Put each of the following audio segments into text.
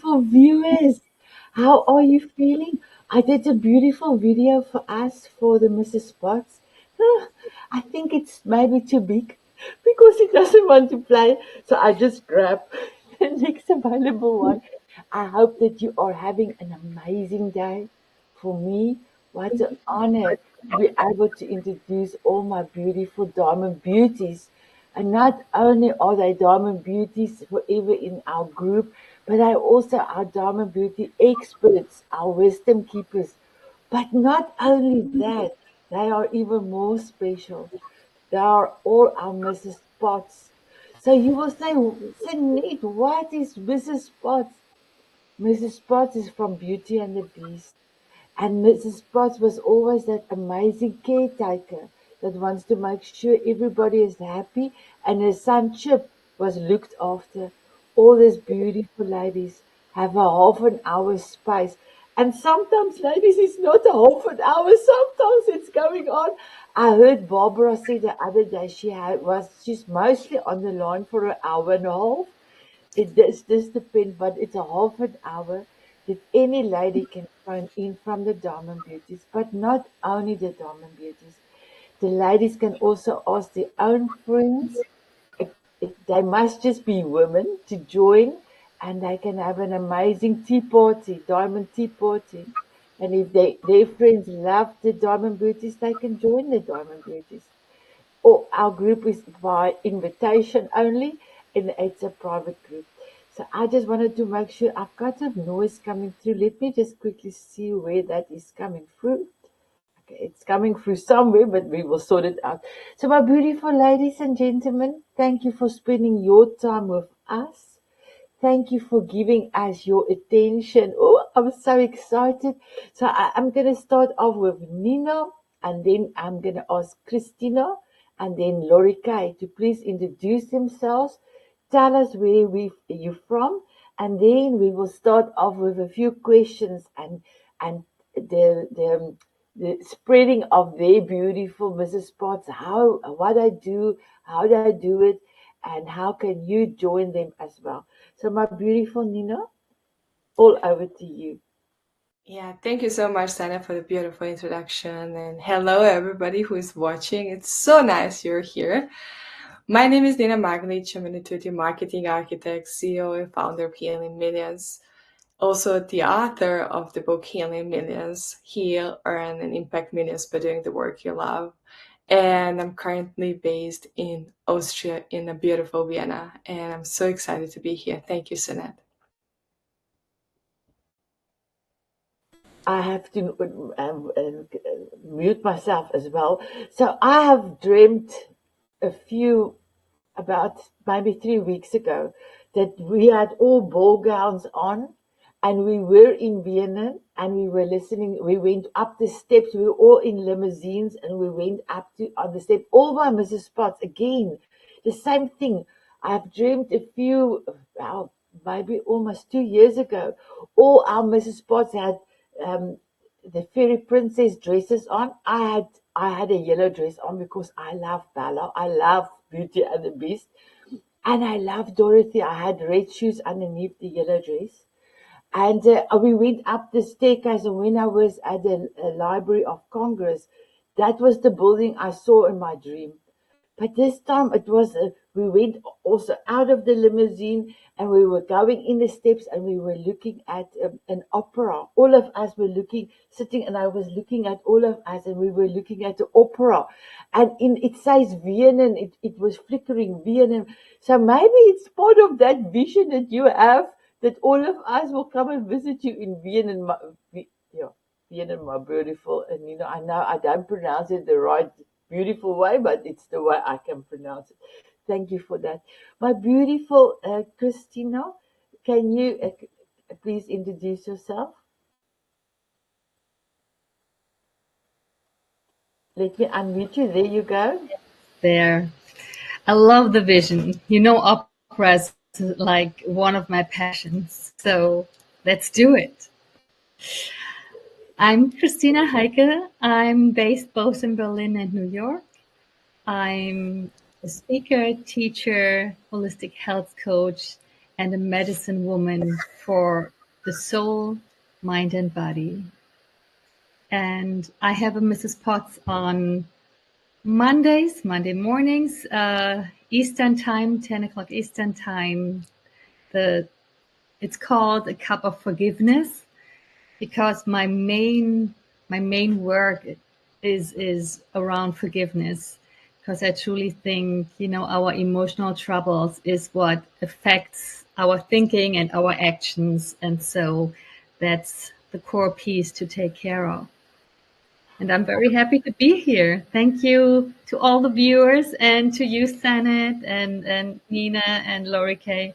beautiful viewers. How are you feeling? I did a beautiful video for us for the Mrs. Spots. I think it's maybe too big because it doesn't want to play. So I just grabbed the next available one. I hope that you are having an amazing day. For me, what an honor to be able to introduce all my beautiful Diamond Beauties. And not only are they Diamond Beauties forever in our group, but they also our Diamond Beauty experts, our wisdom keepers. But not only that, they are even more special. They are all our Mrs. Spots. So you will say, Sinead, what is Mrs. Spots? Mrs. Spots is from Beauty and the Beast. And Mrs. Potts was always that amazing caretaker that wants to make sure everybody is happy and her son Chip was looked after. All these beautiful ladies have a half an hour space. And sometimes, ladies, it's not a half an hour, sometimes it's going on. I heard Barbara say the other day she's mostly on the line for an hour and a half. It does this depend, but it's a half an hour that any lady can phone in from the Diamond Beauties, but not only the Diamond Beauties. The ladies can also ask their own friends. They must just be women to join, and they can have an amazing tea party, diamond tea party. And if their friends love the Diamond Beauties, they can join the Diamond Beauties. Or our group is by invitation only, and it's a private group. So I just wanted to make sure I've got a noise coming through. Let me just quickly see where that is coming through. Okay, it's coming through somewhere, but we will sort it out. So my beautiful ladies and gentlemen, thank you for spending your time with us. Thank you for giving us your attention. Oh, I'm so excited. So I'm going to start off with Nina, and then I'm going to ask Christina, and then Lori Kay to please introduce themselves, tell us you're from, and then we will start off with a few questions and the spreading of their beautiful Mrs. Spots, what I do, how do I do it, and how can you join them as well. So my beautiful Nina, all over to you. Yeah, thank you so much, Sana, for the beautiful introduction. And hello, everybody who is watching. It's so nice you're here. My name is Nina Maglic. I'm an intuitive marketing architect, CEO, and founder of Healing Millions. Also, the author of the book Healing Millions, Heal, Earn, and Impact Millions by Doing the Work You Love. And I'm currently based in Austria, in a beautiful Vienna. And I'm so excited to be here. Thank you, Sanat. I have to mute myself as well. So I have dreamt a few about maybe 3 weeks ago that we had all ball gowns on and we were in Vienna and we were listening. We went up the steps. We were all in limousines and we went up to on the step. All by Mrs. Spots again. The same thing. I've dreamed a few, well, maybe almost 2 years ago. All our Mrs. Spots had um, the fairy princess dresses on. I had a yellow dress on because I love Bella. I love Beauty and the Beast. And I love Dorothy. I had red shoes underneath the yellow dress. And we went up the staircase. And when I was at the Library of Congress, that was the building I saw in my dream. But this time it was, we went also out of the limousine and we were going in the steps and we were looking at an opera. All of us were sitting, and I was looking at all of us and we were looking at the opera. And it says Vienna, it was flickering Vienna. So maybe it's part of that vision that you have that all of us will come and visit you in Vienna. Yeah, Vienna, my beautiful. And I know I don't pronounce it the right beautiful way, but it's the way I can pronounce it. Thank you for that. My beautiful Christina, can you please introduce yourself? Let me unmute you. There you go. There. I love the vision. Opera is like one of my passions. So let's do it. I'm Christina Heike. I'm based both in Berlin and New York. I'm a speaker, teacher, holistic health coach, and a medicine woman for the soul, mind, and body. And I have a Mrs. Potts on Monday mornings, Eastern time, 10 o'clock Eastern time. It's called A Cup of Forgiveness, because my main work is around forgiveness, because I truly think, our emotional troubles is what affects our thinking and our actions. And so that's the core piece to take care of. And I'm very happy to be here. Thank you to all the viewers and to you, Sanet and Nina and Lori Kay.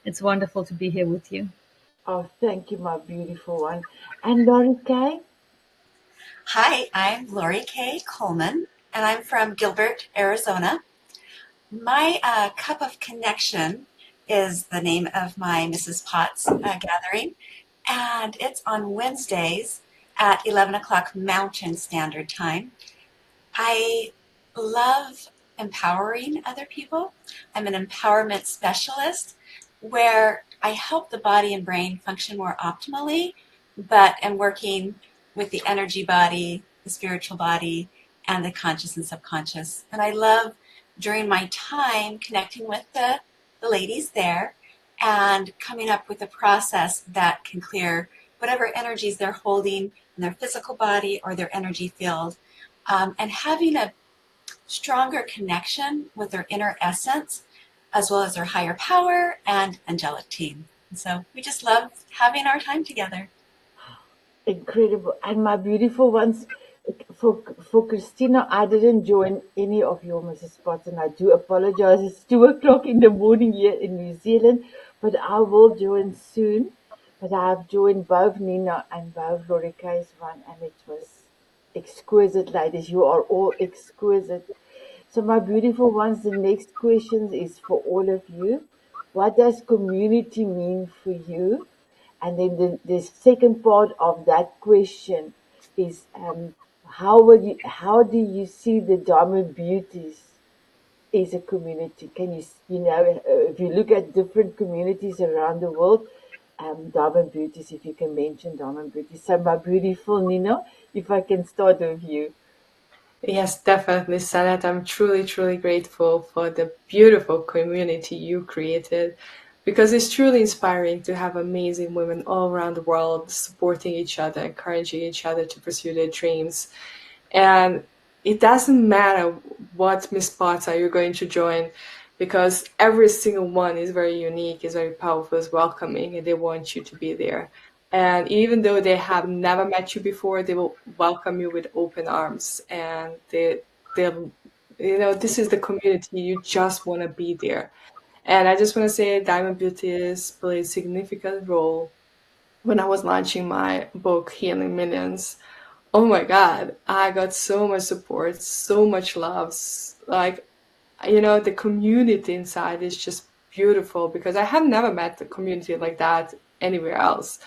It's wonderful to be here with you. Oh, thank you, my beautiful one. And Laurie Kay? Hi, I'm Lori Kay Coleman, and I'm from Gilbert, Arizona. My Cup of Connection is the name of my Mrs. Potts gathering, and it's on Wednesdays at 11 o'clock Mountain Standard Time. I love empowering other people. I'm an empowerment specialist where I help the body and brain function more optimally, but am working with the energy body, the spiritual body, and the conscious and subconscious. And I love during my time connecting with the ladies there and coming up with a process that can clear whatever energies they're holding in their physical body or their energy field, and having a stronger connection with their inner essence, as well as their higher power and angelic team. And so we just love having our time together. Incredible. And my beautiful ones, for Christina, I didn't join any of your Mrs. Spots, and I do apologize. It's 2 o'clock in the morning here in New Zealand, but I will join soon. But I've joined both Nina and both Lori Kay's one, and it was exquisite, ladies. You are all exquisite. So, my beautiful ones, the next question is for all of you. What does community mean for you? And then the second part of that question is, how do you see the Diamond Beauties as a community? Can if you look at different communities around the world, Diamond Beauties, if you can mention Diamond Beauties. So, my beautiful Nina, if I can start with you. Yes, definitely, Sanat. I'm truly, truly grateful for the beautiful community you created, because it's truly inspiring to have amazing women all around the world supporting each other, encouraging each other to pursue their dreams. And it doesn't matter what Miss Spots are you going to join, because every single one is very unique, is very powerful, is welcoming, and they want you to be there. And even though they have never met you before, they will welcome you with open arms. And they'll, this is the community. You just want to be there. And I just want to say Diamond Beauties played a significant role when I was launching my book, Healing Millions. Oh my God, I got so much support, so much love. Like, the community inside is just beautiful, because I have never met a community like that anywhere else.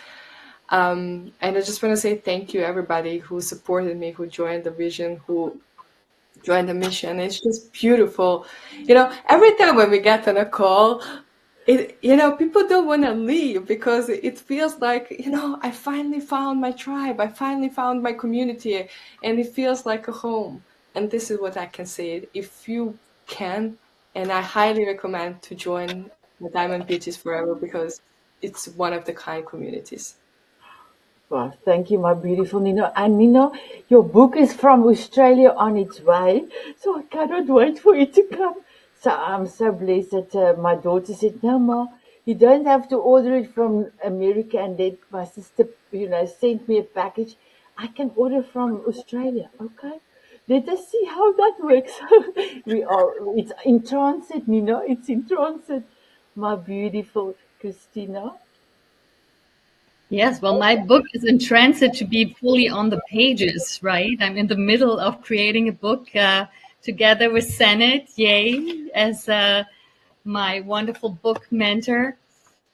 And I just want to say thank you, everybody who supported me, who joined the vision, who joined the mission. It's just beautiful. Every time when we get on a call, people don't want to leave, because it feels like, I finally found my tribe. I finally found my community, and it feels like a home. And this is what I can say. If you can, and I highly recommend to join the Diamond Beauties Forever, because it's one of the kind communities. Well, thank you, my beautiful Nino. And Nino, your book is from Australia on its way, so I cannot wait for it to come. So I'm so blessed that my daughter said, "No, Ma, you don't have to order it from America." And then my sister, sent me a package. I can order from Australia. Okay, let us see how that works. It's in transit, Nino. It's in transit, my beautiful Christina. Yes, well, my book is in transit to be fully on the pages, right? I'm in the middle of creating a book together with Senate, yay, as my wonderful book mentor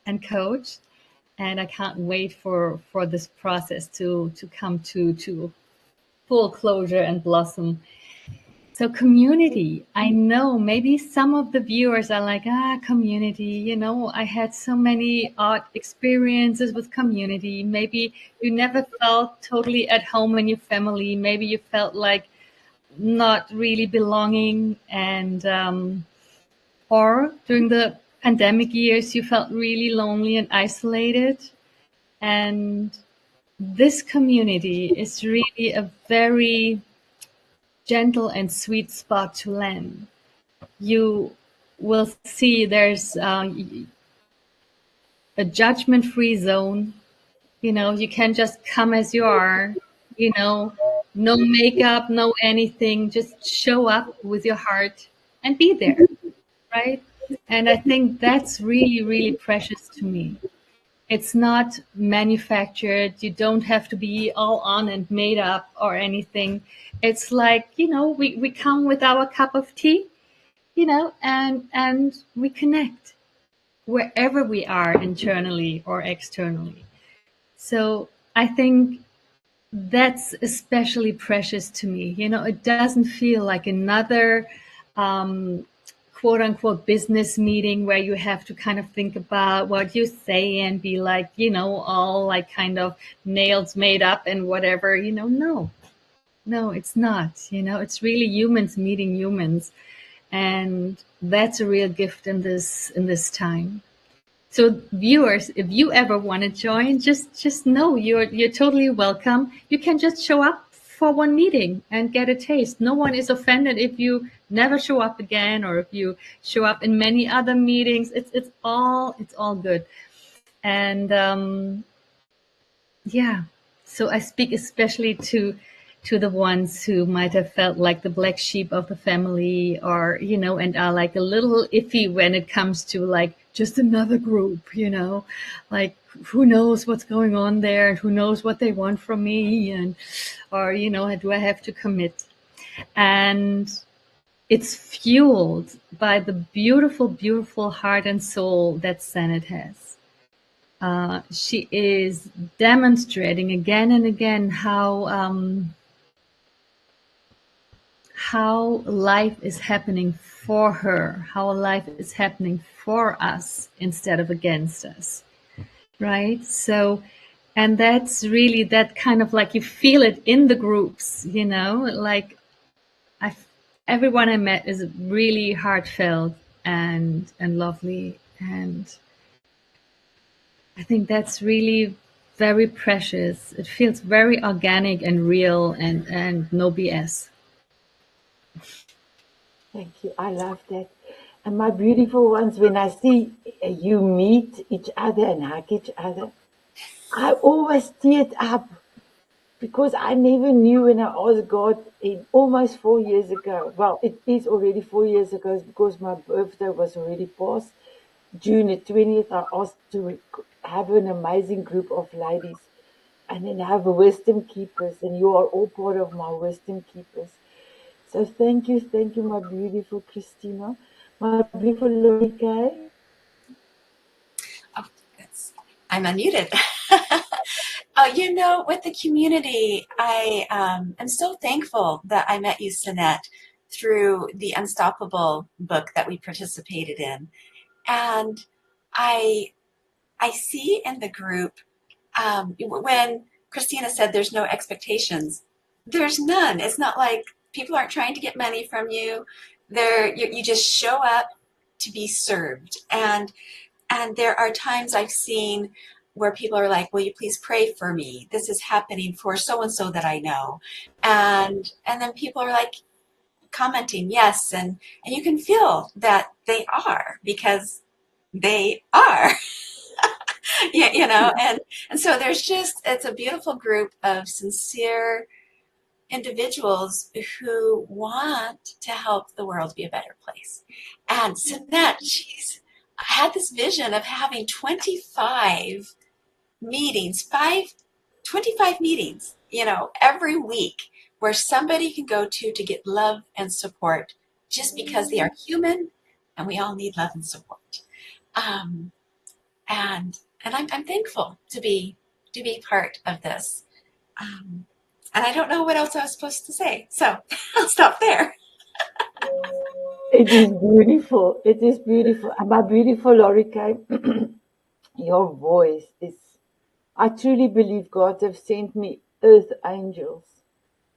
and coach. And I can't wait for this process to come to full closure and blossom. So community, I know maybe some of the viewers are like, community, I had so many odd experiences with community. Maybe you never felt totally at home in your family. Maybe you felt like not really belonging, and or during the pandemic years, you felt really lonely and isolated. And this community is really a very gentle and sweet spot to land. You will see there's a judgment-free zone. You can just come as you are, you know, no makeup, no anything, just show up with your heart and be there, right? And I think that's really, really precious to me. It's not manufactured. You don't have to be all on and made up or anything. It's like, we come with our cup of tea, and we connect wherever we are internally or externally. So I think that's especially precious to me. It doesn't feel like another um, quote unquote business meeting where you have to kind of think about what you say and be like, all like kind of nails made up and whatever, no, it's not, it's really humans meeting humans. And that's a real gift in this time. So viewers, if you ever want to join, just know you're totally welcome. You can just show up for one meeting and get a taste. No one is offended if you never show up again, or if you show up in many other meetings. It's all good. And yeah, so I speak especially to the ones who might have felt like the black sheep of the family, or and are like a little iffy when it comes to like just another group, like who knows what's going on there, and who knows what they want from me, and or do I have to commit? And it's fueled by the beautiful, beautiful heart and soul that Senate has. She is demonstrating again and again how life is happening for her, how life is happening for us instead of against us, right? So, and that's really that kind of like you feel it in the groups, like I, everyone I met is really heartfelt and lovely, and I think that's really very precious. It feels very organic and real, and no BS. Thank you. I love that. And my beautiful ones, when I see you meet each other and hug each other, I always teared up because I never knew when I asked God almost 4 years ago. Well, it is already 4 years ago because my birthday was already past. June the 20th, I asked to have an amazing group of ladies and then have a wisdom keepers, and you are all part of my wisdom keepers. So thank you, my beautiful Christina, my beautiful Lori Kay. Oh, I'm unmuted. With the community, I am so thankful that I met you, Sinette, through the Unstoppable book that we participated in. And I see in the group, when Christina said there's no expectations, there's none. It's not like people aren't trying to get money from you. You just show up to be served. And there are times I've seen where people are like, will you please pray for me? This is happening for so-and-so that I know. And then people are like commenting, yes. And you can feel that they are, because they are, and so it's a beautiful group of sincere individuals who want to help the world be a better place. And Sinette, she's had this vision of having 25 meetings, 25 meetings, every week, where somebody can go to get love and support, just because they are human and we all need love and support. Um, and I'm thankful to be part of this. And I don't know what else I was supposed to say, so I'll stop there. It is beautiful. It is beautiful. And my beautiful Lorika, your voice is, I truly believe God have sent me earth angels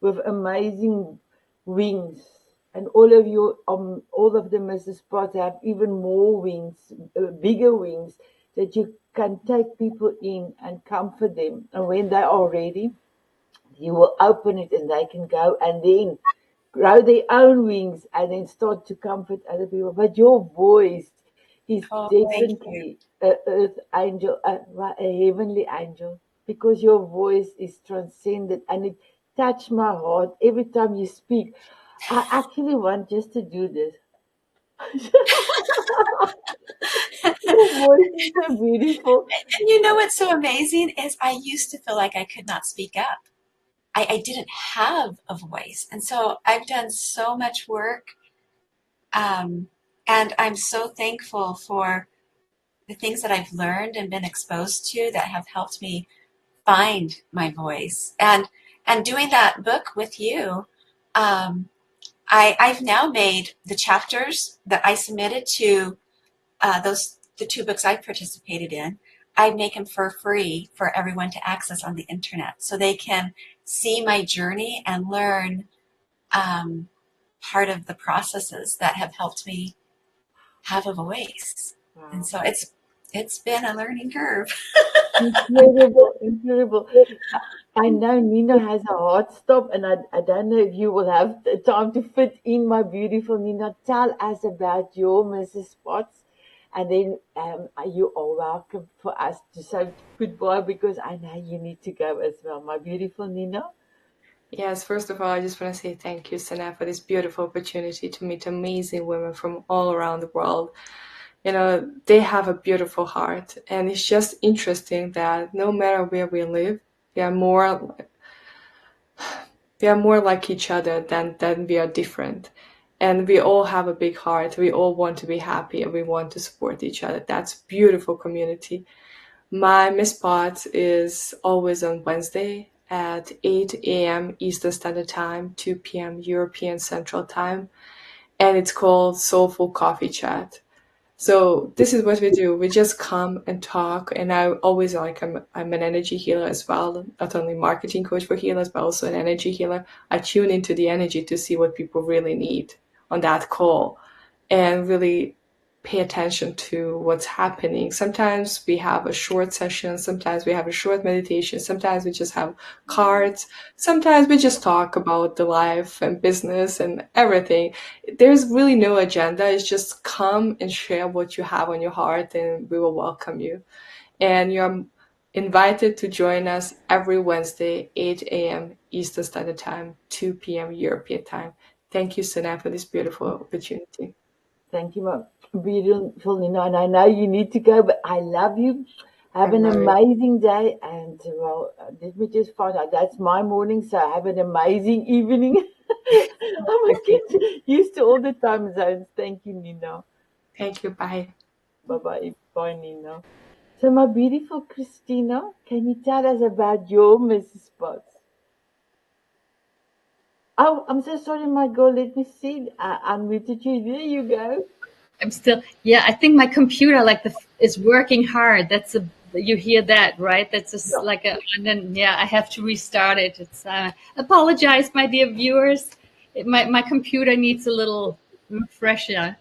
with amazing wings. And all of the Mrs. Potter have even more wings, bigger wings, that you can take people in and comfort them. And when they are ready, you will open it and they can go and then grow their own wings and then start to comfort other people. But your voice is Oh, thank you. definitely a earth angel, a heavenly angel, because your voice is transcendent and it touched my heart every time you speak. I actually want just to do this. Your voice is so beautiful. And you know what's so amazing is I used to feel like I could not speak up. I didn't have a voice. And so I've done so much work. Um, and I'm so thankful for the things that I've learned and been exposed to that have helped me find my voice. And doing that book with you, um, I've now made the chapters that I submitted to the two books I participated in. I make them for free for everyone to access on the internet, so they can see my journey and learn um, part of the processes that have helped me have a voice. And Wow. so it's been a learning curve. Incredible, incredible. I know Nina has a hard stop, and I don't know if you will have the time to fit in, my beautiful Nina. Tell us about your Mrs. Spots, and then you are welcome for us to say goodbye because I know you need to go as well, my beautiful Nina. Yes, first of all, I just want to say thank you, Sana, for this beautiful opportunity to meet amazing women from all around the world. You know, they have a beautiful heart, and it's just interesting that no matter where we live, we are more we are more like each other than we are different. And we all have a big heart. We all want to be happy and we want to support each other. That's beautiful community. My Miss Pot is always on Wednesday at 8 a.m. Eastern Standard Time, 2 p.m. European Central Time, and it's called Soulful Coffee Chat. So this is what we do. We just come and talk, and I always I'm an energy healer as well, not only marketing coach for healers, but also an energy healer. I tune into the energy to see what people really need on that call, and really pay attention to what's happening. Sometimes we have a short session, sometimes we have a short meditation, sometimes we just have cards, sometimes we just talk about the life and business and everything. There's really no agenda. It's just come and share what you have on your heart and we will welcome you. And you're invited to join us every Wednesday, 8 a.m. Eastern Standard Time, 2 p.m. European Time. Thank you, Sana, for this beautiful opportunity. Thank you, my beautiful Nina. And I know you need to go, but I love you. Have I an love it. amazing day. And well, let me just find out. That's my morning, so have an amazing evening. I must Okay. get used to all the time zones. Thank you, Nina. Thank you. Bye. Bye bye. Bye, Nina. So, my beautiful Christina, can you tell us about your Mrs. Potts? Oh, I'm so sorry, my girl. Let me see. I unmuted you. There you go. I'm still, yeah, I think my computer is working hard. You hear that, right? That's just Yeah. like and then, yeah, I have to restart it. Apologize, my dear viewers. My computer needs a little refresher.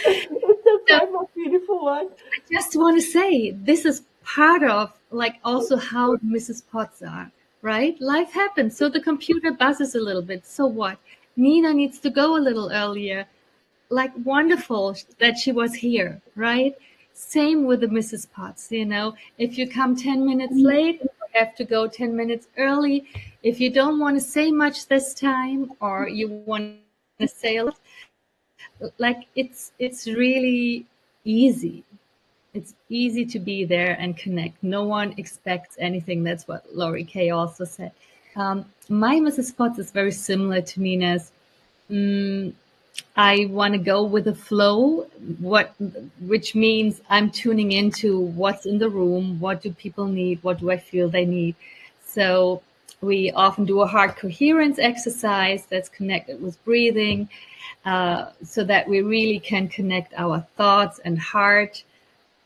It's So okay, my beautiful one. I just want to say this is part of like also how Mrs. Potts are, right? Life happens. So the computer buzzes a little bit. So what? Nina needs to go a little earlier. Like wonderful that she was here, right? Same with the Mrs. Potts, if you come 10 minutes late, you have to go 10 minutes early. If you don't want to say much this time or you want to say a lot, like it's really easy. It's easy to be there and connect. No one expects anything. That's what Laurie Kay also said. My Mrs. Potts is very similar to Nina's. Mm, I want to go with the flow, which means I'm tuning into what's in the room, what do people need, what do I feel they need. So We often do a heart coherence exercise that's connected with breathing, so that we really can connect our thoughts and heart,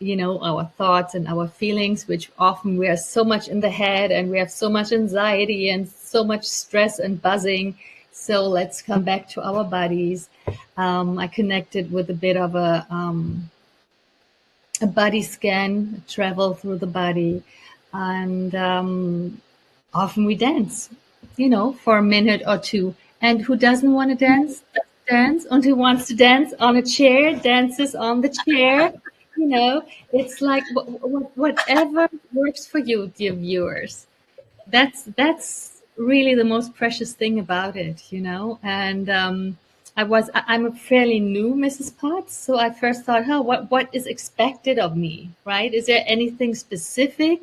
our thoughts and our feelings, which often we are so much in the head and we have so much anxiety and so much stress and buzzing. So let's come back to our bodies. I connected with a bit of a body scan, travel through the body, and often we dance, for a minute or two. And who doesn't want to dance? Dance. And who wants to dance on a chair? Dances on the chair. It's like whatever works for you, dear viewers. That's really the most precious thing about it. And I'm a fairly new Mrs. Potts, so I first thought, what is expected of me, right? Is there anything specific?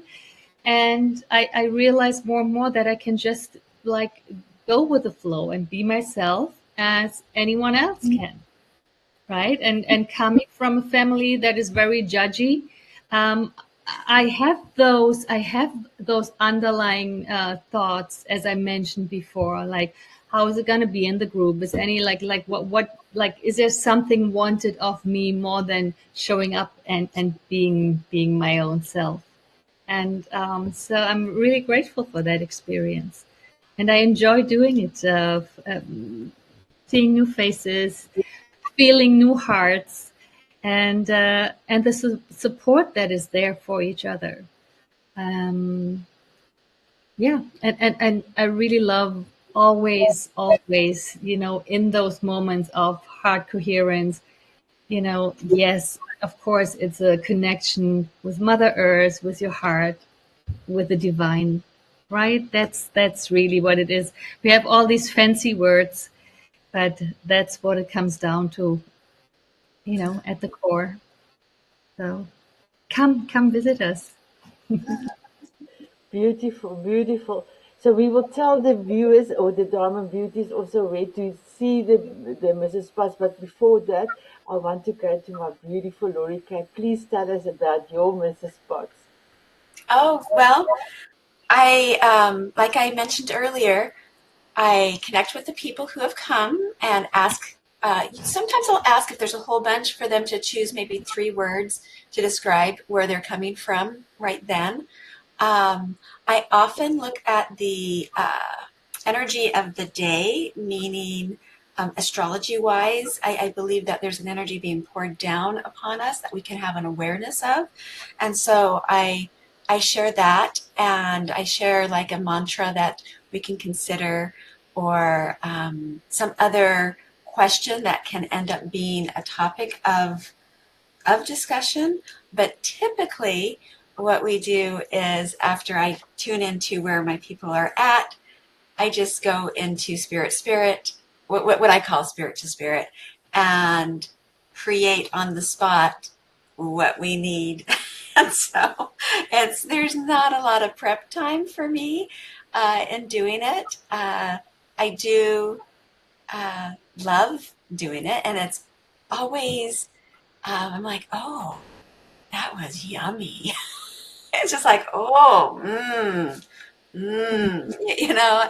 And I realized more and more that I can just like go with the flow and be myself as anyone else can, right? And coming from a family that is very judgy, um, I have those underlying thoughts, as I mentioned before, like how is it going to be in the group? Is any like is there something wanted of me more than showing up and being my own self? And so I'm really grateful for that experience. And I enjoy doing it, seeing new faces, feeling new hearts, and the support that is there for each other. Um, yeah, and I really love always, in those moments of heart coherence, yes, of course, it's a connection with Mother Earth, with your heart, with the divine, right? That's really what it is. We have all these fancy words, but that's what it comes down to, at the core. So come visit us. Beautiful, beautiful. So we will tell the viewers or the Diamond Beauties also where to see the Mrs. Potts. But before that, I want to go to my beautiful Lori Kay. Please tell us about your Mrs. Potts. Oh, well, like I mentioned earlier, I connect with the people who have come and ask. Sometimes I'll ask if there's a whole bunch for them to choose maybe 3 words to describe where they're coming from right then. I often look at the energy of the day, meaning astrology wise, I believe that there's an energy being poured down upon us that we can have an awareness of. And so I share that, and I share like a mantra that we can consider, or some other question that can end up being a topic of discussion. But typically, what we do is after I tune into where my people are at, I just go into spirit, what I call spirit to spirit, and create on the spot what we need. And so there's not a lot of prep time for me in doing it. I do love doing it, and it's always I'm like, oh, that was yummy. It's just like, oh,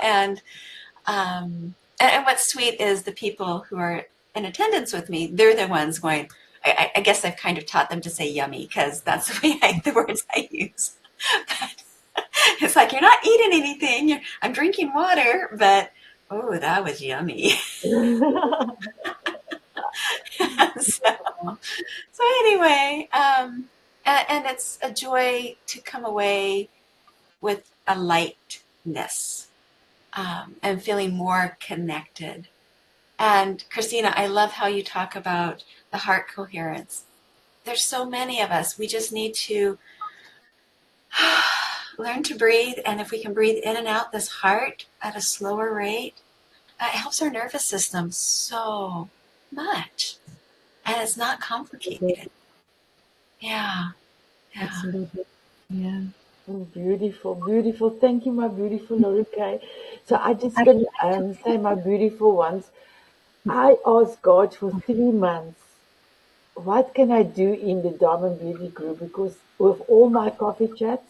and and what's sweet is the people who are in attendance with me, they're the ones going, I guess I've kind of taught them to say yummy because that's the way the words I use. But it's like, you're not eating anything. I'm drinking water, but oh, that was yummy. So anyway, and it's a joy to come away with a lightness, and feeling more connected. And Christina, I love how you talk about the heart coherence. There's so many of us. We just need to learn to breathe. And if we can breathe in and out this heart at a slower rate, it helps our nervous system so much. And it's not complicated. Yeah. Yeah. Absolutely. Yeah. Beautiful, beautiful. Thank you, my beautiful Lori Kay. So I just can say, my beautiful ones, I asked God for 3 months, what can I do in the Diamond Beauty group? Because with all my coffee chats,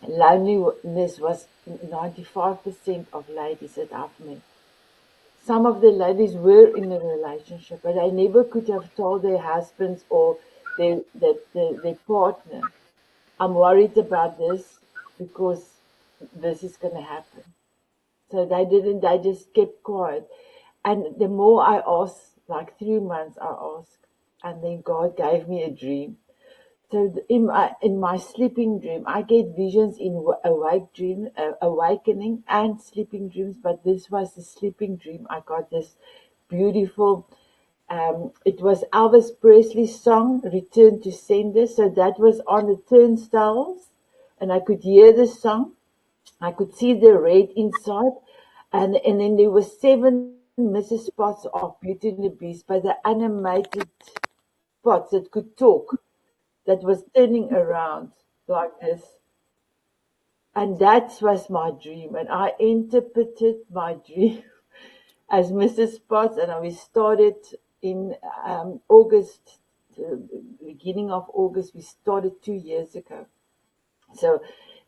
Loneliness was 95% of ladies that I've met. Some of the ladies were in a relationship, but they never could have told their husbands or their partner, I'm worried about this because this is going to happen. So they didn't, they just kept quiet. And the more I asked, like 3 months I asked, and then God gave me a dream. So in my sleeping dream, I get visions in awakening and sleeping dreams. But this was the sleeping dream. I got this beautiful. It was Elvis Presley's song "Return to Sender." So that was on the turnstiles, and I could hear the song. I could see the red inside, and then there were 7 Mrs. Spots of Beauty and the Beast, by the animated spots that could talk, that was turning around like this. And that was my dream. And I interpreted my dream as Mrs. Potts. And we started in August, beginning of August. We started 2 years ago. So,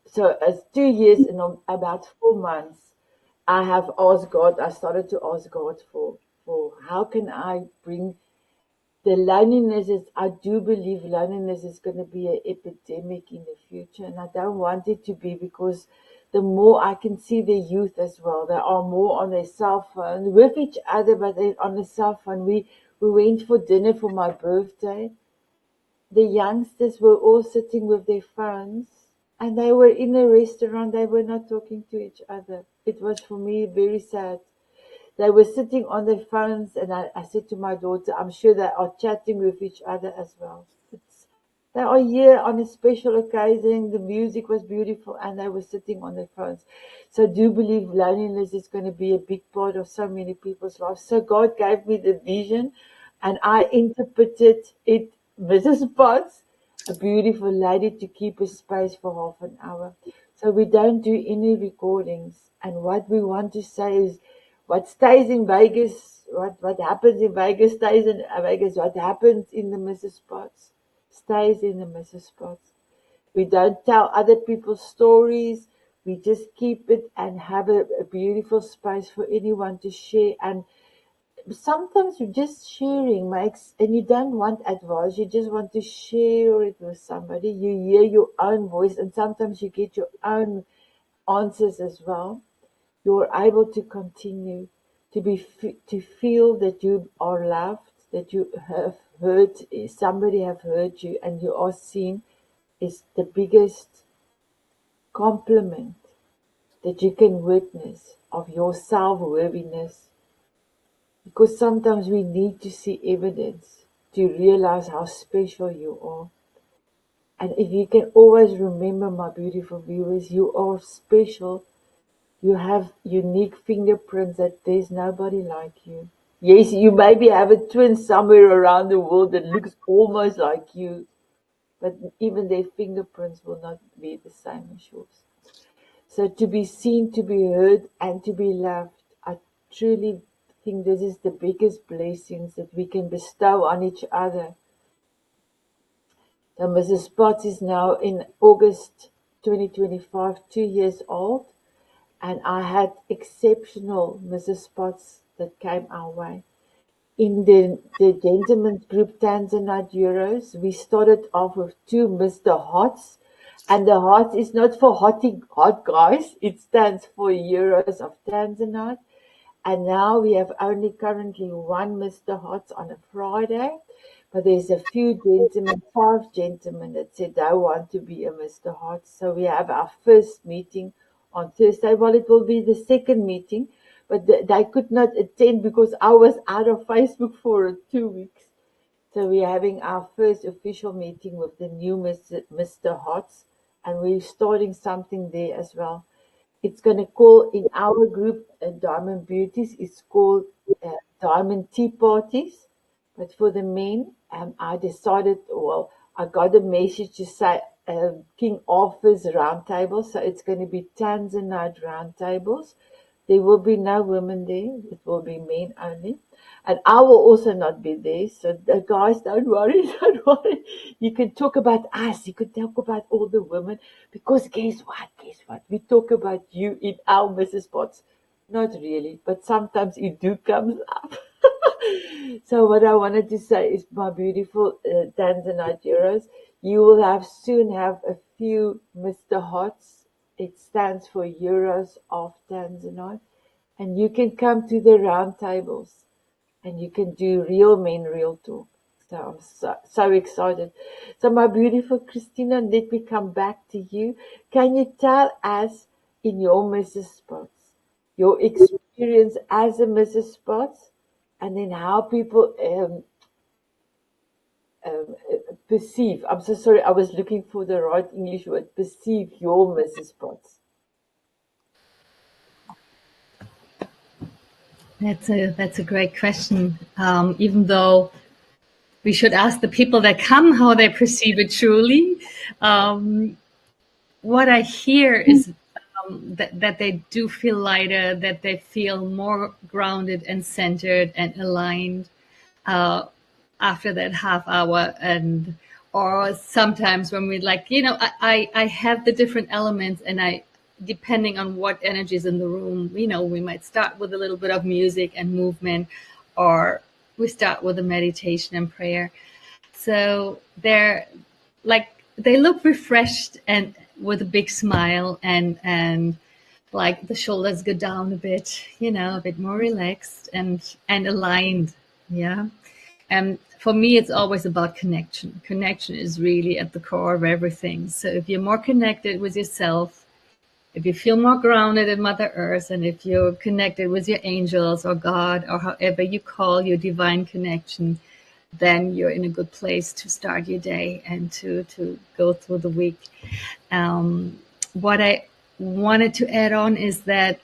so as 2 years and about 4 months, I have asked God. I started to ask God for how can I bring the loneliness is, I do believe loneliness is going to be an epidemic in the future, and I don't want it to be, because the more I can see the youth as well, they are more on their cell phone with each other, but they're on the cell phone. We went for dinner for my birthday. The youngsters were all sitting with their phones, and they were in a restaurant. They were not talking to each other. It was for me very sad. They were sitting on their phones, and I said to my daughter, I'm sure they are chatting with each other as well. They are here on a special occasion. The music was beautiful, and they were sitting on their phones. So I do believe loneliness is going to be a big part of so many people's lives. So God gave me the vision, and I interpreted it, Mrs. Potts, a beautiful lady, to keep a space for half an hour. So we don't do any recordings. And what we want to say is, what stays in Vegas, what happens in Vegas stays in Vegas. What happens in the Mrs. Potts stays in the Mrs. Spots. We don't tell other people's stories. We just keep it and have a beautiful space for anyone to share. And sometimes just sharing makes, and you don't want advice, you just want to share it with somebody. You hear your own voice, and sometimes you get your own answers as well. You're able to continue to feel that you are loved, that you have heard, somebody have heard you, and you are seen, is the biggest compliment that you can witness of your self-worthiness. Because sometimes we need to see evidence to realize how special you are. And if you can always remember, my beautiful viewers, you are special. You have unique fingerprints that there's nobody like you. Yes, you maybe have a twin somewhere around the world that looks almost like you, but even their fingerprints will not be the same as yours. So to be seen, to be heard, and to be loved, I truly think this is the biggest blessings that we can bestow on each other. So Mrs. Potts is now in August 2025, 2 years old. And I had exceptional Mrs. Spots that came our way. In the gentleman's group Tanzanite Euros, we started off with 2 Mr. Hots. And the hot is not for hot guys, it stands for Euros of Tanzanite. And now we have only currently 1 Mr. Hot on a Friday. But there's a few gentlemen, 5 gentlemen, that said they want to be a Mr. Hot. So we have our first meeting on Thursday. Well, it will be the second meeting, but they could not attend because I was out of Facebook for 2 weeks. So we're having our first official meeting with the new Mr. Hots, and we're starting something there as well. It's going to call in our group, Diamond Beauties, it's called Diamond Tea Parties. But for the men, I decided, well, I got a message to say King Arthur's round table. So it's going to be Tanzanite round tables. There will be no women there. It will be men only. And I will also not be there. So the guys, don't worry, don't worry. You can talk about us. You can talk about all the women. Because guess what? Guess what? We talk about you in our Mrs. Potts. Not really, but sometimes it do comes up. So what I wanted to say is, my beautiful Tanzanite heroes, you will soon have a few Mr. Hots. It stands for Euros of Tanzanite. And you can come to the round tables and you can do real men, real talk. So I'm so excited. So my beautiful Christina, let me come back to you. Can you tell us in your Mrs. Spots, your experience as a Mrs. Spots, and then how people perceive, I'm so sorry, I was looking for the right English word, perceive your Mrs. Spots. That's a great question. Even though we should ask the people that come how they perceive it truly. What I hear is that they do feel lighter, that they feel more grounded and centered and aligned uh, after that half hour. And or sometimes when we like, I have the different elements, and I, depending on what energy is in the room, we might start with a little bit of music and movement, or we start with a meditation and prayer. So they're like, they look refreshed and with a big smile, and like the shoulders go down a bit, a bit more relaxed and aligned. Yeah. And for me, it's always about connection. Connection is really at the core of everything. So if you're more connected with yourself, if you feel more grounded in Mother Earth, and if you're connected with your angels or God or however you call your divine connection, then you're in a good place to start your day and to go through the week. What I wanted to add on is that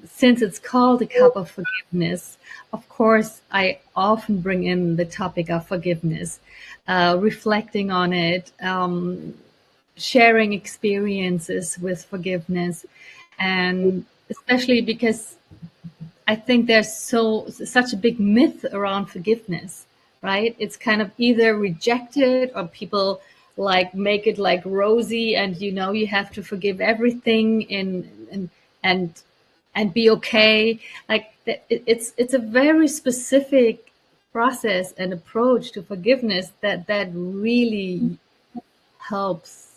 since it's called a cup of forgiveness, of course, I often bring in the topic of forgiveness, reflecting on it, sharing experiences with forgiveness, and especially because I think there's such a big myth around forgiveness, right? It's kind of either rejected, or people like make it like rosy, and you have to forgive everything and and be okay. Like it's a very specific process and approach to forgiveness that really helps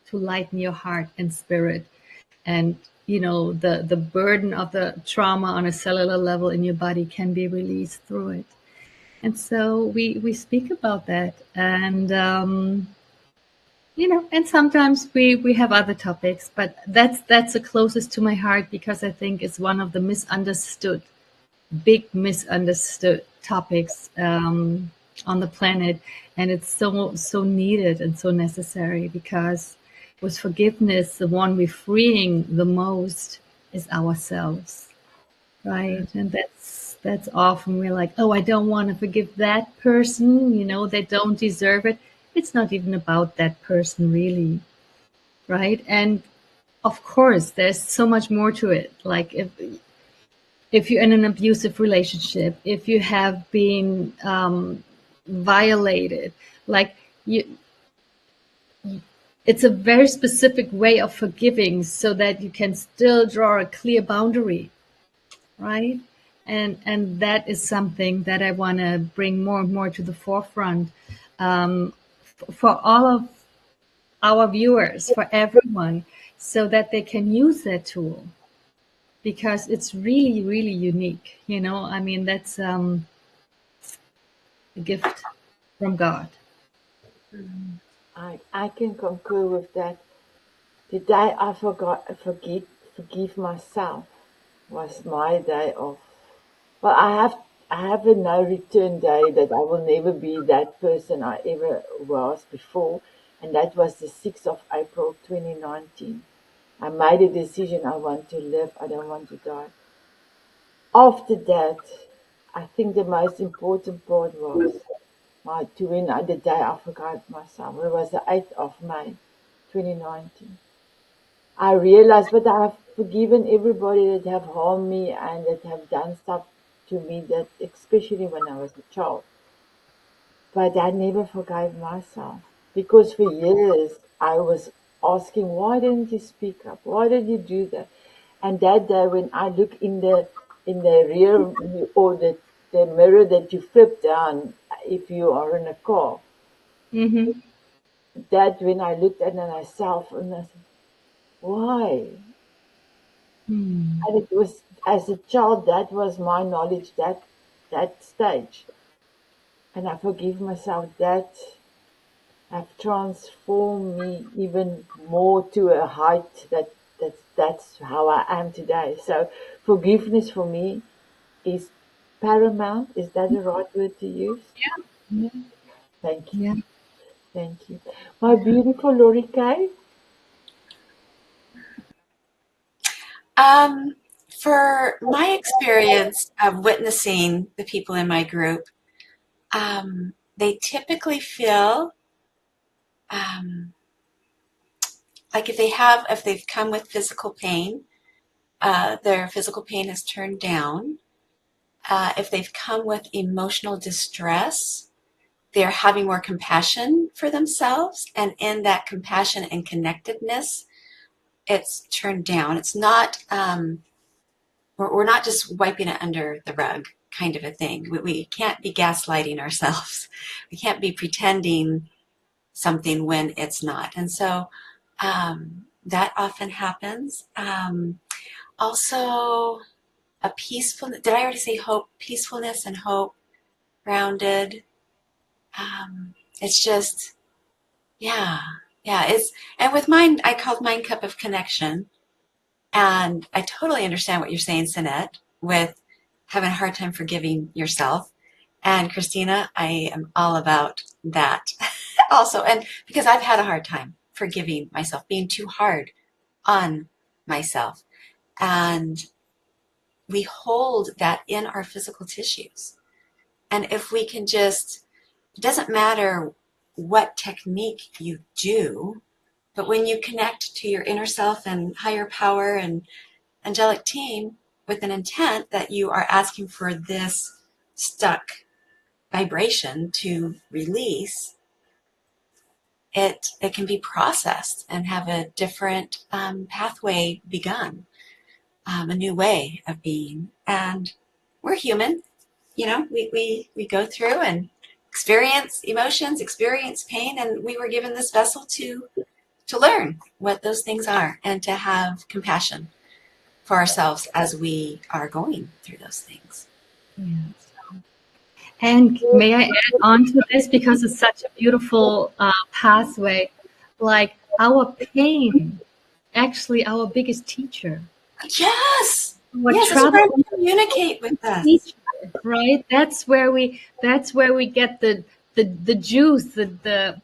to lighten your heart and spirit, and the burden of the trauma on a cellular level in your body can be released through it. And so we speak about that, and and sometimes we have other topics, but that's the closest to my heart, because I think it's one of the big misunderstood topics on the planet, and it's so needed and so necessary, because with forgiveness, the one we're freeing the most is ourselves, right? And that's often we're like, oh, I don't want to forgive that person, they don't deserve it. It's not even about that person, really, right? And of course, there's so much more to it. Like if you're in an abusive relationship, if you have been violated, like it's a very specific way of forgiving, so that you can still draw a clear boundary, right? And that is something that I want to bring more and more to the forefront, for all of our viewers, for everyone, so that they can use that tool, because it's really, really unique. I mean, that's a gift from God. I can concur with that. The day I forgive myself was my day of, well, I have a no return day, that I will never be that person I ever was before, and that was the 6th of April 2019. I made a decision. I want to live. I don't want to die. After that, I think the most important part was the day I forgot myself. It was the 8th of May 2019. I realized, but forgiven everybody that have harmed me and that have done stuff to me, that especially when I was a child. But I never forgave myself because for years I was asking, why didn't you speak up? Why did you do that? And that day when I look in the rear or the mirror that you flip down if you are in a car, Mm-hmm. that when I looked at myself and I said, why? Hmm. And it was as a child that was my knowledge that stage. And I forgive myself that have transformed me even more to a height that's how I am today. So forgiveness for me is paramount. Is that the right word to use? Yeah. Thank you. Yeah. Thank you. My beautiful Lori Kay. Um, for my experience of witnessing the people in my group, they typically feel um, like if they've come with physical pain, their physical pain has turned down. If they've come with emotional distress, they're having more compassion for themselves, and in that compassion and connectedness, it's turned down. It's not. We're not just wiping it under the rug kind of a thing. We can't be gaslighting ourselves. We can't be pretending something when it's not. And so that often happens. Also, a peacefulness. Did I already say hope? Peacefulness and hope, grounded. It's just, yeah, yeah. And with mine, I called mine cup of connection. And I totally understand what you're saying, Sinette, with having a hard time forgiving yourself. And Christina, I am all about that also. And because I've had a hard time forgiving myself, being too hard on myself. And we hold that in our physical tissues. And if we can just, it doesn't matter what technique you do, but when you connect to your inner self and higher power and angelic team with an intent that you are asking for this stuck vibration to release, it can be processed and have a different pathway begun, a new way of being. And we're human, we go through and experience emotions, experience pain, and we were given this vessel to learn what those things are and to have compassion for ourselves as we are going through those things. Yeah. And may I add on to this because it's such a beautiful pathway, like our pain, actually our biggest teacher, Yes, our yes, it's trying trouble to communicate with us. teacher, right? That's where we get the juice, the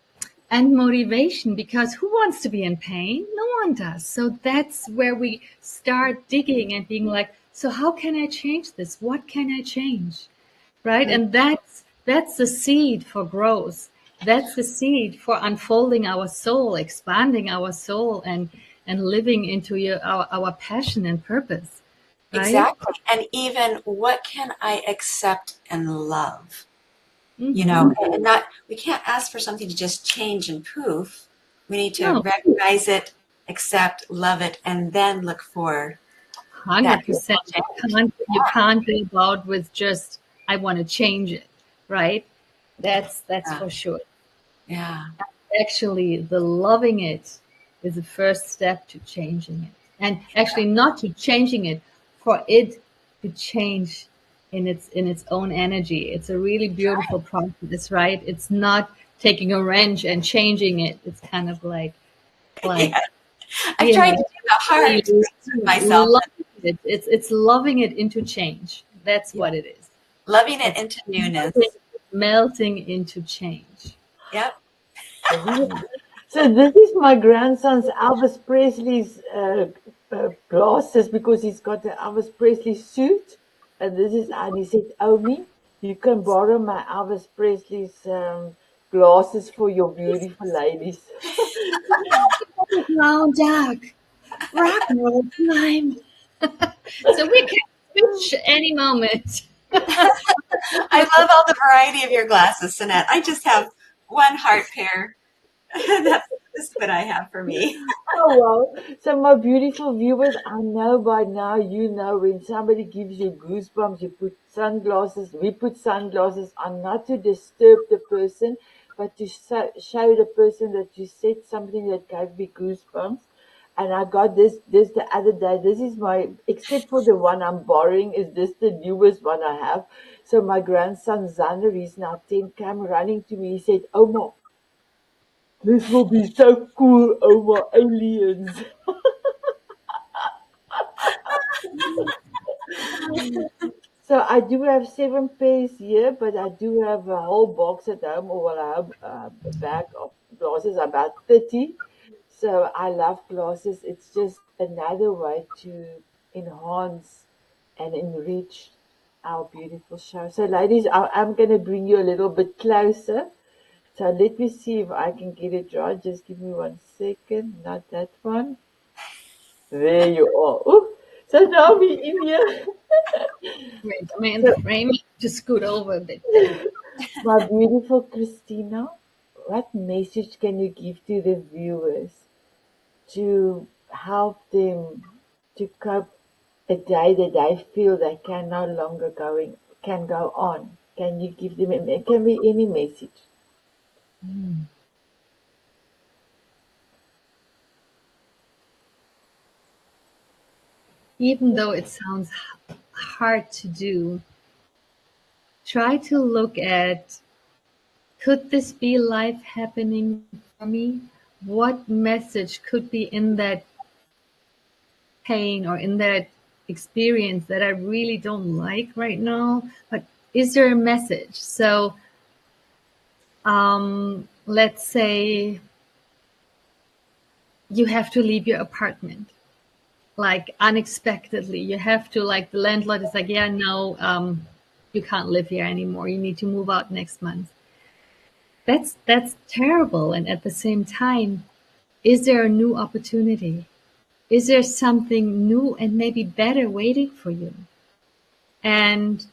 and motivation, because who wants to be in pain? No one does. So that's where we start digging and being like, so how can I change this? What can I change? Right? And that's the seed for growth. That's the seed for unfolding our soul, expanding our soul, and living into our passion and purpose. Right? Exactly. And even what can I accept and love? Mm-hmm. And not, we can't ask for something to just change and poof. We need to No, recognize it, accept, love it, and then look for that 100%. change. You can't go about with just I want to change it, right? That's Yeah. for sure. Yeah. Actually, the loving it is the first step to changing it. And actually not to changing it, for it to change in its own energy. It's a really beautiful process, right? It's not taking a wrench and changing it. It's kind of like Yeah. I've you tried know, to do the hard really things with myself, loving it. It's loving it into change. That's yeah, what it is. loving it It's into melting, newness. melting into change. Yep. So this is my grandson's Elvis Presley's glasses because he's got the Elvis Presley suit, and this is and he said, "Omi, you can borrow my Elvis Presley's glasses for your beautiful ladies." Brown duck. rock and roll time. So we can switch any moment. I love all the variety of your glasses, Sinette. I just have one heart pair. That's just what I have for me. Oh wow. So my beautiful viewers, I know by now you know when somebody gives you goosebumps, you put sunglasses, we put sunglasses on not to disturb the person, but to show the person that you said something that gave me goosebumps. And I got this the other day. This is my, except for the one I'm borrowing, is this the newest one I have. So my grandson Zander, he's now 10, came running to me. He said, Oma, this will be so cool, Oma, aliens. So I do have 7 pairs here, but I do have a whole box at home, or well, I have a bag of glasses, about 30. So I love glasses. It's just another way to enhance and enrich our beautiful show. So ladies, I'm going to bring you a little bit closer. So let me see if I can get it right. Just give me 1 second. Not that one. There you are. Ooh. So now we're in here. Wait, am I in the So frame? Just scoot over a bit then. my beautiful Christina, what message can you give to the viewers to help them to cope a day that they feel they can no longer can go on? Can you give them can be any message? Even though it sounds hard to do, try to look at, could this be life happening for me? What message could be in that pain or in that experience that I really don't like right now? But is there a message? So, let's say you have to leave your apartment, like unexpectedly. You have to, like, the landlord is like, yeah, no, you can't live here anymore. You need to move out next month. That's terrible. And at the same time, is there a new opportunity? Is there something new and maybe better waiting for you? And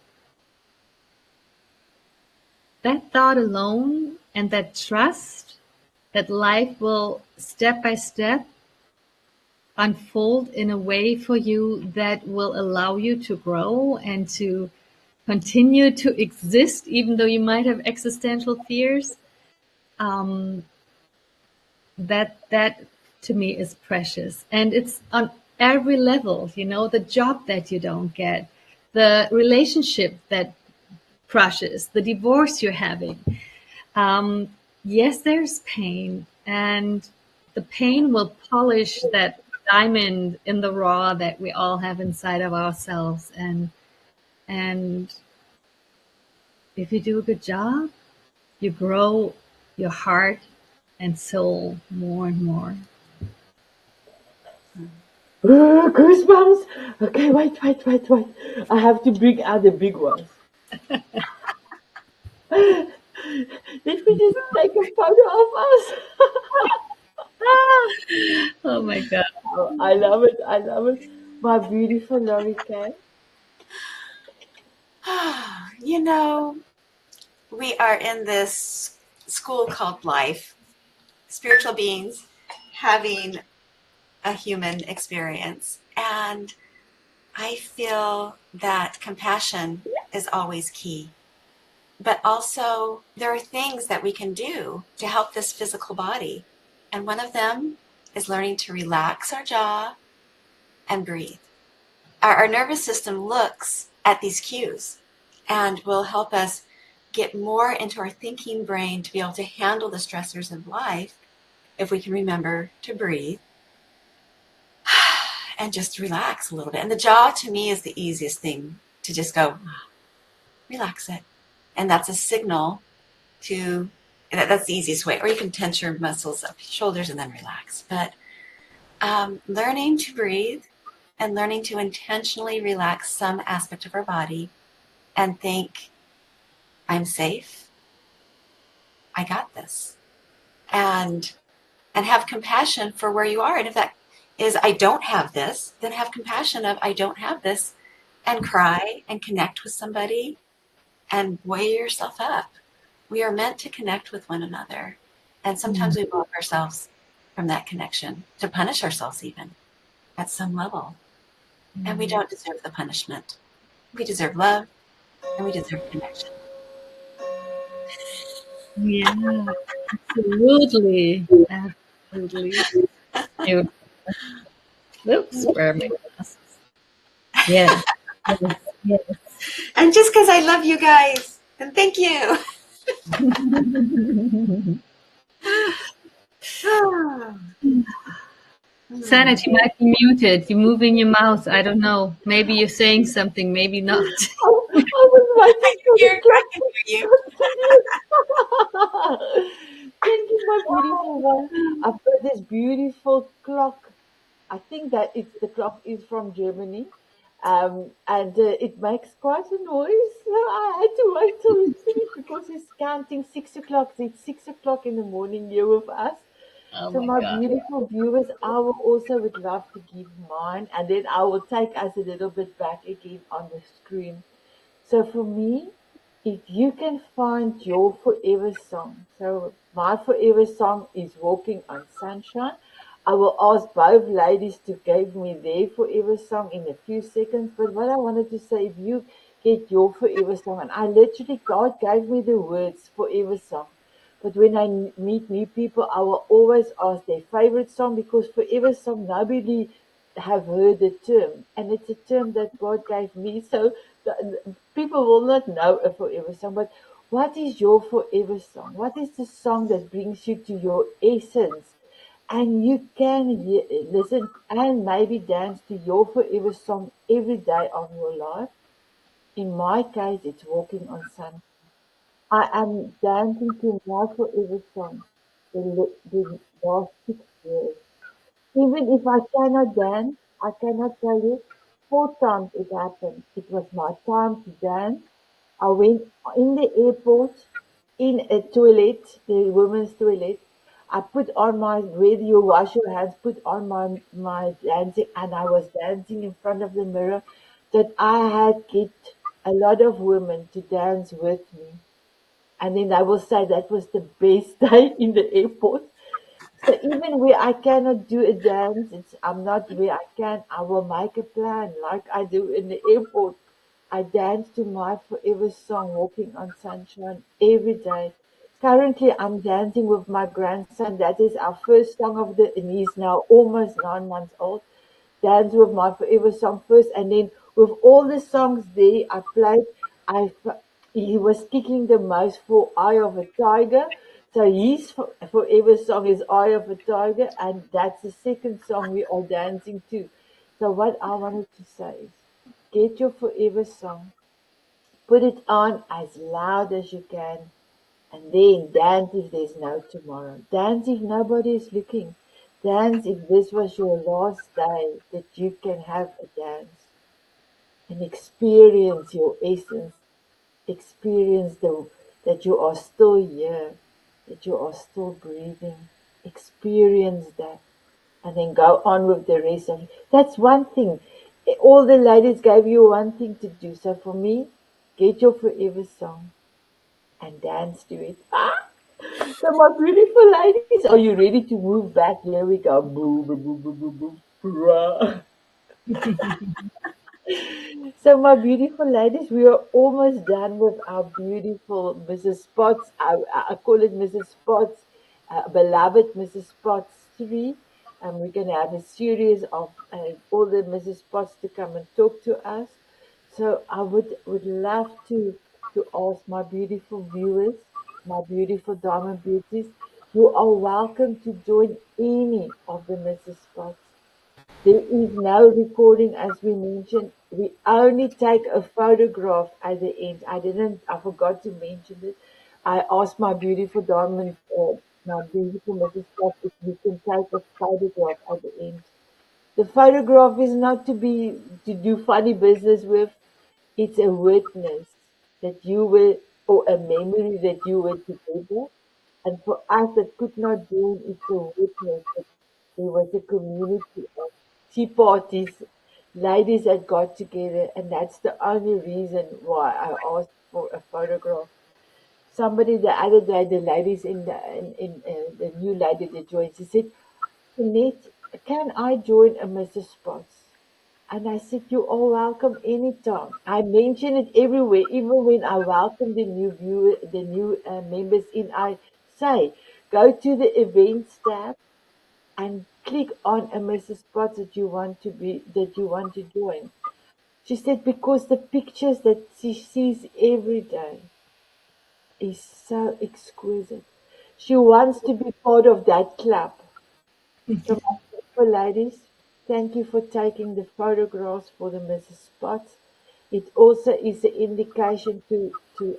that thought alone and that trust that life will step by step unfold in a way for you that will allow you to grow and to continue to exist, even though you might have existential fears. Um, that to me is precious, and it's on every level. You know, the job that you don't get, the relationship that crushes, the divorce you're having. Um, yes, there's pain, and the pain will polish that diamond in the raw that we all have inside of ourselves. And if you do a good job, you grow your heart and soul more and more. Goosebumps. Okay, wait. I have to bring out the big ones. Let me just take a photo of us. Oh my God. Oh, I love it. I love it. My beautiful Lori Kay. You know, we are in this school called life, spiritual beings having a human experience. And I feel that compassion is always key. But also, there are things that we can do to help this physical body. And one of them is learning to relax our jaw and breathe. Our nervous system looks at these cues and will help us get more into our thinking brain to be able to handle the stressors of life if we can remember to breathe and just relax a little bit. And the jaw to me is the easiest thing to just go, relax it. And that's a signal to, that's the easiest way. Or you can tense your muscles up your shoulders and then relax. But learning to breathe and learning to intentionally relax some aspect of our body and think, I'm safe, I got this. And have compassion for where you are. And if that is I don't have this, then have compassion of I don't have this and cry and connect with somebody and weigh yourself up. We are meant to connect with one another. And sometimes we block ourselves from that connection to punish ourselves, even at some level. And we don't deserve the punishment. We deserve love and we deserve connection. Yeah, absolutely. Absolutely. Beautiful. Oops, where are my glasses? Yes, yes, yes. And just because I love you guys, and thank you. Sanit, you might be muted. You're moving your mouth. I don't know. Maybe you're saying something, maybe not. I was I waiting for the hear, I clock can to hear you. continue. Thank you, my beautiful one. I've got this beautiful clock. I think that it's the clock is from Germany, and it makes quite a noise. So I had to wait till it's finished because it's counting 6 o'clock. So it's 6 o'clock in the morning here with us. Oh So my my God. beautiful viewers, I will also would love to give mine, and then I will take us a little bit back again on the screen. So for me, if you can find your forever song, so my forever song is Walking on Sunshine. I will ask both ladies to give me their forever song in a few seconds. But what I wanted to say, if you get your forever song, and I literally, God gave me the words forever song. But when I meet new people, I will always ask their favorite song because forever song, nobody have heard the term, and it's a term that God gave me. So people will not know a forever song, but what is your forever song? What is the song that brings you to your essence? And you can listen and maybe dance to your forever song every day of your life. In my case, it's Walking on Sun. I am dancing to my forever song the last 6 years. Even if I cannot dance, I cannot tell you 4 times it happened. It was my time to dance. I went in the airport in a toilet, the women's toilet. I put on my, where you wash your hands, put on my dancing, and I was dancing in front of the mirror that I had get a lot of women to dance with me. And then I will say that was the best day in the airport. So even where I cannot do a dance, I'm not where I can, I will make a plan like I do in the airport. I dance to my forever song, Walking on Sunshine, every day. Currently, I'm dancing with my grandson. That is our first song of the, and he's now almost 9 months old. Dance with my forever song first, and then with all the songs there I played, he was kicking the most for Eye of a Tiger. So his forever song is Eye of a Tiger, and that's the second song we are dancing to. So what I wanted to say is, get your forever song, put it on as loud as you can, and then dance if there's no tomorrow. Dance if nobody is looking. Dance if this was your last day that you can have a dance and experience your essence. Experience that you are still here, that you are still breathing. Experience that and then go on with the rest of it. That's one thing. All the ladies gave you one thing to do. So for me, get your forever song and dance to it. Ah! So my beautiful ladies, are you ready to move back? Here we go. Boo, boo, boo, boo, boo, boo. Hurrah. So my beautiful ladies, we are almost done with our beautiful Mrs. Spots. I call it Mrs. Spots, beloved Mrs. Spots 3. We're going to have a series of all the Mrs. Spots to come and talk to us. So I would love to ask my beautiful viewers, my beautiful Diamond Beauties, you are welcome to join any of the Mrs. Spots. There is no recording, as we mentioned. We only take a photograph at the end. I forgot to mention it. I asked my beautiful diamond, my beautiful Mrs. Scott, if we can take a photograph at the end. The photograph is not to do funny business with. It's a witness that you were, or a memory that you were together. And for us that could not join, it's a witness there was a community of tea parties, ladies that got together, and that's the only reason why I asked for a photograph. Somebody the other day, the ladies in the new lady that joined, she said, Annette, can I join a Mrs. Spots? And I said, you are welcome anytime. I mention it everywhere, even when I welcome the new viewer, the new members in. I say, go to the events tab and click on a Mrs. Spots that you want to join. She said because the pictures that she sees every day is so exquisite. She wants to be part of that club. So, my beautiful ladies, thank you for taking the photographs for the Mrs. Spots. It also is an indication to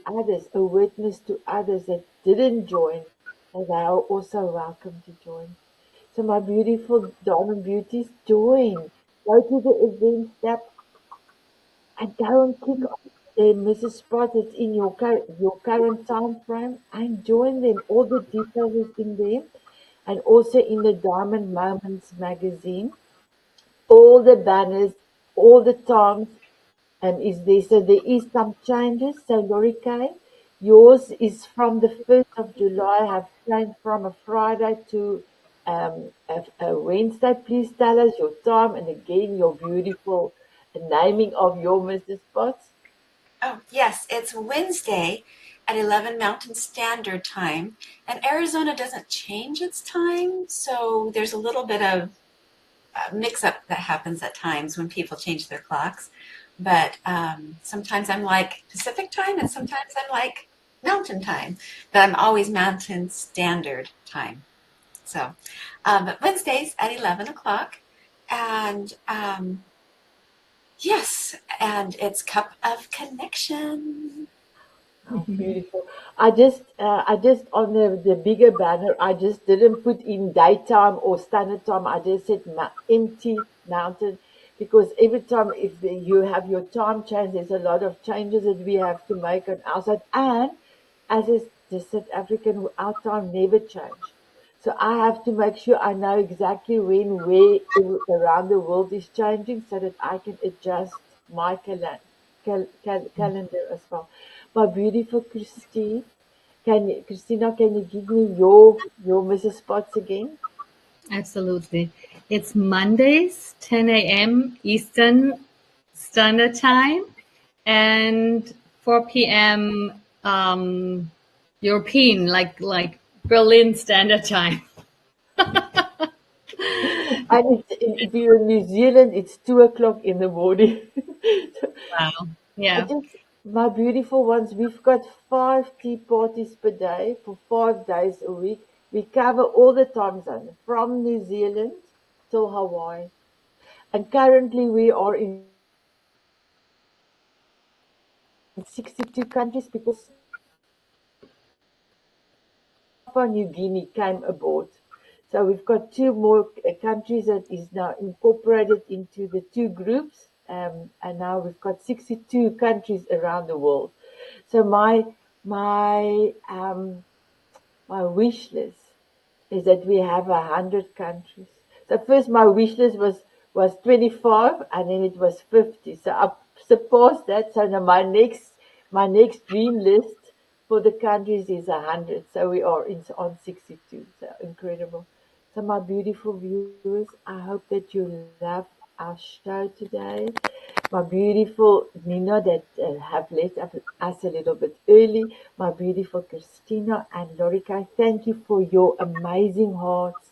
others, a witness to others that didn't join, and they are also welcome to join. So, my beautiful Diamond Beauties, join. Go to the events tab and go and click on the Mrs. Spot that's in your current time frame and join them. All the details is in there and also in the Diamond Moments magazine. All the banners, all the times is there. So there is some changes. So Lori Kay, yours is from the 1st of July, have changed from a Friday to a Wednesday. Please tell us your time and again your beautiful naming of your Mr. Spots. Oh, yes, it's Wednesday at 11 Mountain Standard Time. And Arizona doesn't change its time, so there's a little bit of mix up that happens at times when people change their clocks. But sometimes I'm like Pacific time, and sometimes I'm like Mountain time. But I'm always Mountain Standard Time. So, but Wednesdays at 11 o'clock. And yes, and it's Cup of Connection. Oh, beautiful. I just on the bigger banner, I just didn't put in daytime or standard time. I just said empty mountain because every time you have your time change, there's a lot of changes that we have to make on our side. And as the South African, our time never change. So I have to make sure I know exactly when, where around the world is changing so that I can adjust my calendar as well. My beautiful Christina, can you give me your Mrs. Spots again? Absolutely. It's Mondays, 10 a.m. Eastern Standard Time and 4 p.m. European, like Berlin Standard Time. And if you're in New Zealand, it's 2 o'clock in the morning. So Wow. I Yeah. just, my beautiful ones, we've got 5 tea parties per day for 5 days a week. We cover all the time zones from New Zealand till Hawaii. And currently we are in 62 countries because Papua New Guinea came aboard. So we've got 2 more countries that is now incorporated into the 2 groups, and now we've got 62 countries around the world. So my my wish list is that we have 100 countries. So first my wish list was 25 and then it was 50. So I surpassed that. So now my next dream list for the countries is 100. So we are on 62. So incredible. So my beautiful viewers, I hope that you love our show today. My beautiful Nina that have left us a little bit early. My beautiful Christina and Lorika, thank you for your amazing hearts.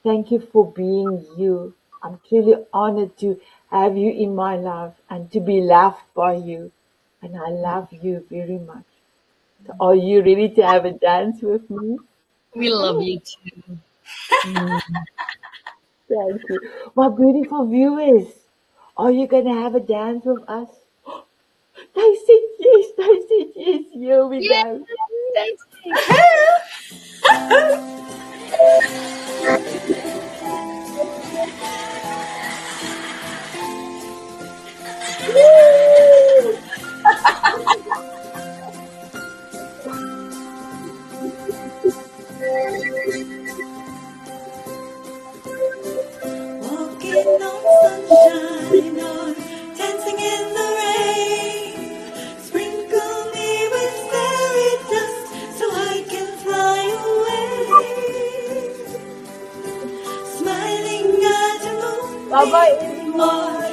Thank you for being you. I'm truly honored to have you in my life and to be loved by you. And I love you very much. So are you ready to have a dance with me? We love you too. Mm. Thank you. My beautiful viewers, are you going to have a dance with us? They said yes, they said yes. Here we Yeah, go. dancing. Bye bye, everyone.